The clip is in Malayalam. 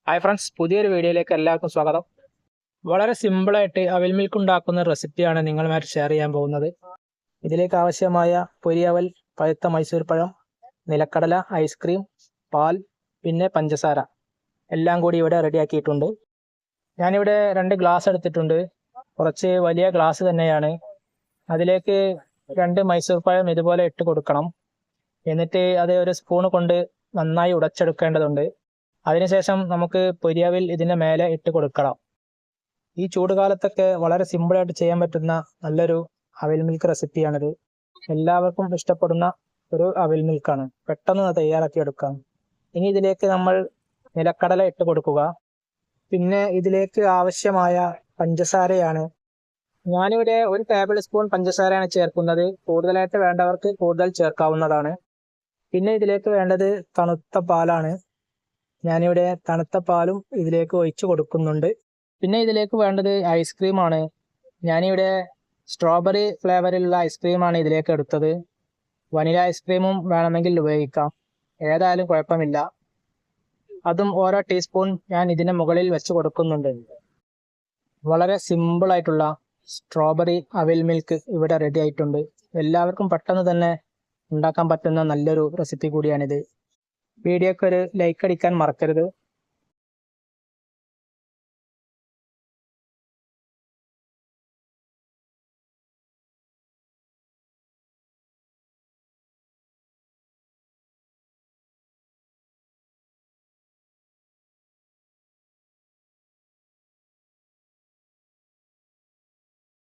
ഹായ് ഫ്രണ്ട്സ്, പുതിയൊരു വീഡിയോയിലേക്ക് എല്ലാവർക്കും സ്വാഗതം. വളരെ സിമ്പിളായിട്ട് അവിൽ മിൽക്ക് ഉണ്ടാക്കുന്ന റെസിപ്പിയാണ് നിങ്ങളുമായിട്ട് ഷെയർ ചെയ്യാൻ പോകുന്നത്. ഇതിലേക്ക് ആവശ്യമായ പൊരിയവൽ, പഴുത്ത മൈസൂർ പഴം, നിലക്കടല, ഐസ്ക്രീം, പാൽ, പിന്നെ പഞ്ചസാര എല്ലാം കൂടി ഇവിടെ റെഡിയാക്കിയിട്ടുണ്ട്. ഞാനിവിടെ 2 ഗ്ലാസ് എടുത്തിട്ടുണ്ട്. കുറച്ച് വലിയ ഗ്ലാസ് തന്നെയാണ്. അതിലേക്ക് 2 മൈസൂർ പഴം ഇതുപോലെ ഇട്ട് കൊടുക്കണം. എന്നിട്ട് അത് ഒരു സ്പൂൺ കൊണ്ട് നന്നായി ഉടച്ചെടുക്കേണ്ടതുണ്ട്. അതിനുശേഷം നമുക്ക് പൊരിയവിൽ ഇതിൻ്റെ മേലെ ഇട്ട് കൊടുക്കണം. ഈ ചൂടുകാലത്തൊക്കെ വളരെ സിമ്പിളായിട്ട് ചെയ്യാൻ പറ്റുന്ന നല്ലൊരു അവിൽ മിൽക്ക് റെസിപ്പിയാണിത്. എല്ലാവർക്കും ഇഷ്ടപ്പെടുന്ന ഒരു അവിൽ മിൽക്കാണ്. പെട്ടെന്ന് തയ്യാറാക്കി എടുക്കാം. ഇനി ഇതിലേക്ക് നമ്മൾ നിലക്കടല ഇട്ട് കൊടുക്കുക. പിന്നെ ഇതിലേക്ക് ആവശ്യമായ പഞ്ചസാരയാണ്. ഞാനിവിടെ 1 ടേബിൾ സ്പൂൺ പഞ്ചസാരയാണ് ചേർക്കുന്നത്. കൂടുതലായിട്ട് വേണ്ടവർക്ക് കൂടുതൽ ചേർക്കാവുന്നതാണ്. പിന്നെ ഇതിലേക്ക് വേണ്ടത് തണുത്ത പാലാണ്. ഞാനിവിടെ തണുത്ത പാലും ഇതിലേക്ക് ഒഴിച്ചു കൊടുക്കുന്നുണ്ട്. പിന്നെ ഇതിലേക്ക് വേണ്ടത് ഐസ്ക്രീമാണ്. ഞാനിവിടെ സ്ട്രോബെറി ഫ്ലേവറിലുള്ള ഐസ്ക്രീമാണ് ഇതിലേക്ക് എടുത്തത്. വനില ഐസ്ക്രീമും വേണമെങ്കിൽ ഉപയോഗിക്കാം, ഏതായാലും കുഴപ്പമില്ല. അതും ഓരോ ടീസ്പൂൺ ഞാൻ ഇതിന് മുകളിൽ വെച്ച് കൊടുക്കുന്നുണ്ട്. വളരെ സിമ്പിളായിട്ടുള്ള സ്ട്രോബെറി അവിൽ മിൽക്ക് ഇവിടെ റെഡി ആയിട്ടുണ്ട്. എല്ലാവർക്കും പെട്ടെന്ന് തന്നെ ഉണ്ടാക്കാൻ പറ്റുന്ന നല്ലൊരു റെസിപ്പി കൂടിയാണിത്. വീഡിയോക്ക് ഒരു ലൈക്ക് അടിക്കാൻ മറക്കരുത്.